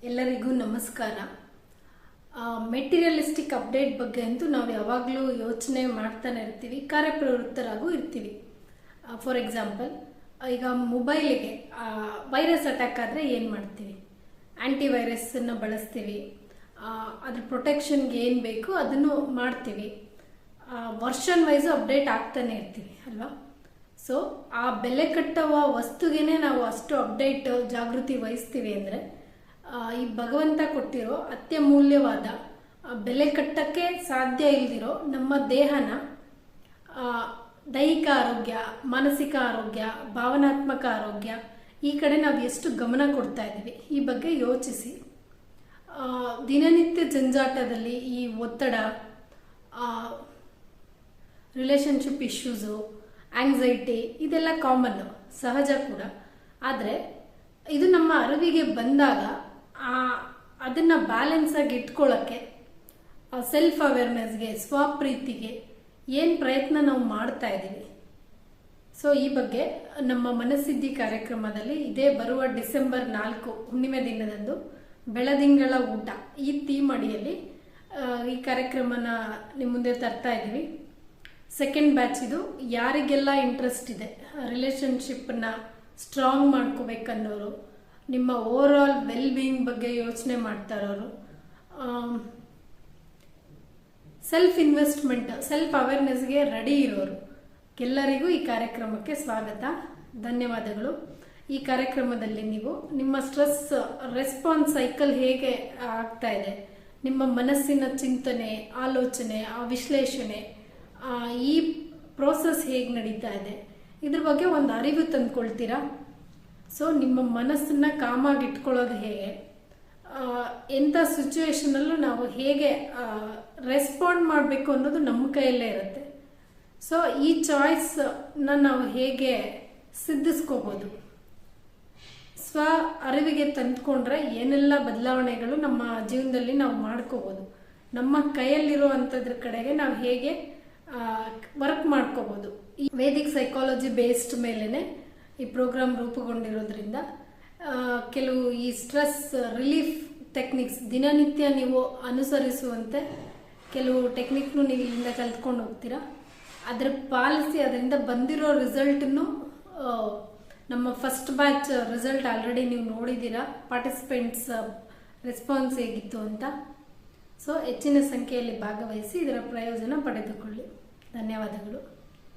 ಎಲ್ಲರಿಗೂ ನಮಸ್ಕಾರ. Materialistic update ಬಗ್ಗೆ ಅಂತೂ ನಾವು ಯಾವಾಗಲೂ ಯೋಚನೆ ಮಾಡ್ತಾನೆ ಇರ್ತೀವಿ, ಕಾರ್ಯಪ್ರವೃತ್ತರಾಗೂ ಇರ್ತೀವಿ. ಫಾರ್ ಎಕ್ಸಾಂಪಲ್, ಈಗ ಮೊಬೈಲಿಗೆ ವೈರಸ್ ಅಟ್ಯಾಕ್ ಆದರೆ ಏನು ಮಾಡ್ತೀವಿ? ಆ್ಯಂಟಿ ವೈರಸ್ಸನ್ನು ಬಳಸ್ತೀವಿ. ಅದ್ರ ಪ್ರೊಟೆಕ್ಷನ್ಗೆ ಏನು ಬೇಕು ಅದನ್ನು ಮಾಡ್ತೀವಿ. ವರ್ಷನ್ ವೈಸು ಅಪ್ಡೇಟ್ ಆಗ್ತಾನೆ ಇರ್ತೀವಿ ಅಲ್ವಾ? ಸೊ ಆ ಬೆಲೆ ಕಟ್ಟುವ ವಸ್ತುಗೇನೆ ನಾವು ಅಷ್ಟು ಅಪ್ಡೇಟ್ ಜಾಗೃತಿ ವಹಿಸ್ತೀವಿ ಅಂದರೆ ಈ ಭಗವಂತ ಕೊಟ್ಟಿರೋ ಅತ್ಯಮೂಲ್ಯವಾದ ಬೆಲೆ ಕಟ್ಟಕ್ಕೆ ಸಾಧ್ಯ ಇಲ್ದಿರೋ ನಮ್ಮ ದೇಹನ ದೈಹಿಕ ಆರೋಗ್ಯ, ಮಾನಸಿಕ ಆರೋಗ್ಯ, ಭಾವನಾತ್ಮಕ ಆರೋಗ್ಯ ಈ ಕಡೆ ನಾವು ಎಷ್ಟು ಗಮನ ಕೊಡ್ತಾ ಇದ್ದೀವಿ ಈ ಬಗ್ಗೆ ಯೋಚಿಸಿ. ದಿನನಿತ್ಯ ಜಂಜಾಟದಲ್ಲಿ ಈ ಒತ್ತಡ, ರಿಲೇಶನ್ಶಿಪ್ ಇಶ್ಯೂಸು, ಆಂಗ್ಸೈಟಿ ಇದೆಲ್ಲ ಕಾಮನ್, ಸಹಜ ಕೂಡ. ಆದರೆ ಇದು ನಮ್ಮ ಅರಿವಿಗೆ ಬಂದಾಗ ಅದನ್ನು ಬ್ಯಾಲೆನ್ಸಾಗಿ ಇಟ್ಕೊಳ್ಳೋಕ್ಕೆ, ಸೆಲ್ಫ್ ಅವೇರ್ನೆಸ್ಗೆ, ಸ್ವಪ್ರೀತಿಗೆ ಏನು ಪ್ರಯತ್ನ ನಾವು ಮಾಡ್ತಾ ಇದ್ದೀವಿ. ಸೊ ಈ ಬಗ್ಗೆ ನಮ್ಮ ಮನಸ್ಸಿದ್ಧಿ ಕಾರ್ಯಕ್ರಮದಲ್ಲಿ ಇದೇ ಬರುವ ಡಿಸೆಂಬರ್ 4 ಹುಣ್ಣಿಮೆ ದಿನದಂದು ಬೆಳದಿಂಗಳ ಊಟ ಈ ಥೀಮ್ ಅಡಿಯಲ್ಲಿ ಈ ಕಾರ್ಯಕ್ರಮನ ನಿಮ್ಮ ಮುಂದೆ ತರ್ತಾ ಇದ್ದೀವಿ. ಸೆಕೆಂಡ್ ಬ್ಯಾಚ್ ಇದು. ಯಾರಿಗೆಲ್ಲ ಇಂಟ್ರೆಸ್ಟ್ ಇದೆ, ರಿಲೇಶನ್ಶಿಪ್ಪನ್ನ ಸ್ಟ್ರಾಂಗ್ ಮಾಡ್ಕೋಬೇಕನ್ನೋರು, ನಿಮ್ಮ ಓವರ್ ಆಲ್ ವೆಲ್ ಬೀಯಿಂಗ್ ಬಗ್ಗೆ ಯೋಚನೆ ಮಾಡ್ತಾ ಇರೋರು, ಸೆಲ್ಫ್ ಇನ್ವೆಸ್ಟ್ಮೆಂಟ್, ಸೆಲ್ಫ್ ಅವೇರ್ನೆಸ್ಗೆ ರೆಡಿ ಇರೋರು ಎಲ್ಲರಿಗೂ ಈ ಕಾರ್ಯಕ್ರಮಕ್ಕೆ ಸ್ವಾಗತ, ಧನ್ಯವಾದಗಳು. ಈ ಕಾರ್ಯಕ್ರಮದಲ್ಲಿ ನೀವು ನಿಮ್ಮ ಸ್ಟ್ರೆಸ್ ರೆಸ್ಪಾನ್ಸ್ ಸೈಕಲ್ ಹೇಗೆ ಆಗ್ತಾ ಇದೆ, ನಿಮ್ಮ ಮನಸ್ಸಿನ ಚಿಂತನೆ, ಆಲೋಚನೆ, ವಿಶ್ಲೇಷಣೆ, ಈ ಪ್ರೋಸೆಸ್ ಹೇಗೆ ನಡೀತಾ ಇದೆ ಇದ್ರ ಬಗ್ಗೆ ಒಂದು ಅರಿವು ತಂದ್ಕೊಳ್ತೀರಾ. ಸೊ ನಿಮ್ಮ ಮನಸ್ಸನ್ನ ಕಾಮಾಗಿ ಇಟ್ಕೊಳ್ಳೋದು ಹೇಗೆ, ಎಂಥ ಸಿಚುವೇಶನಲ್ಲೂ ನಾವು ಹೇಗೆ ರೆಸ್ಪಾಂಡ್ ಮಾಡಬೇಕು ಅನ್ನೋದು ನಮ್ಮ ಕೈಯಲ್ಲೇ ಇರುತ್ತೆ. ಸೊ ಈ ಚಾಯ್ಸ್ನ ನಾವು ಹೇಗೆ ಸಿದ್ಧಿಸ್ಕೋಬೋದು, ಸ್ವ ಅರಿವಿಗೆ ತಂದ್ಕೊಂಡ್ರೆ ಏನೆಲ್ಲ ಬದಲಾವಣೆಗಳು ನಮ್ಮ ಜೀವನದಲ್ಲಿ ನಾವು ಮಾಡ್ಕೋಬೋದು, ನಮ್ಮ ಕೈಯಲ್ಲಿರೋ ಅಂಥದ್ರ ಕಡೆಗೆ ನಾವು ಹೇಗೆ ವರ್ಕ್ ಮಾಡ್ಕೋಬೋದು. ಈ ವೇದಿಕ್ ಸೈಕಾಲಜಿ ಬೇಸ್ಡ್ ಮೇಲೇ ಈ ಪ್ರೋಗ್ರಾಮ್ ರೂಪುಗೊಂಡಿರೋದ್ರಿಂದ ಕೆಲವು ಈ ಸ್ಟ್ರೆಸ್ ರಿಲೀಫ್ ಟೆಕ್ನಿಕ್ಸ್ ದಿನನಿತ್ಯ ನೀವು ಅನುಸರಿಸುವಂತೆ ಕೆಲವು ಟೆಕ್ನಿಕ್ನು ನೀವು ಇಲ್ಲಿಂದ ಕಲ್ತ್ಕೊಂಡು ಹೋಗ್ತೀರಾ. ಅದರ ಪಾಲಿಸಿ ಅದರಿಂದ ಬಂದಿರೋ ರಿಸಲ್ಟನ್ನು ನಮ್ಮ ಫಸ್ಟ್ ಬ್ಯಾಚ್ ರಿಸಲ್ಟ್ ಆಲ್ರೆಡಿ ನೀವು ನೋಡಿದ್ದೀರಾ, ಪಾರ್ಟಿಸಿಪೆಂಟ್ಸ್ ರೆಸ್ಪಾನ್ಸ್ ಹೇಗಿತ್ತು ಅಂತ. ಸೊ ಹೆಚ್ಚಿನ ಸಂಖ್ಯೆಯಲ್ಲಿ ಭಾಗವಹಿಸಿ ಇದರ ಪ್ರಯೋಜನ ಪಡೆದುಕೊಳ್ಳಿ. ಧನ್ಯವಾದಗಳು.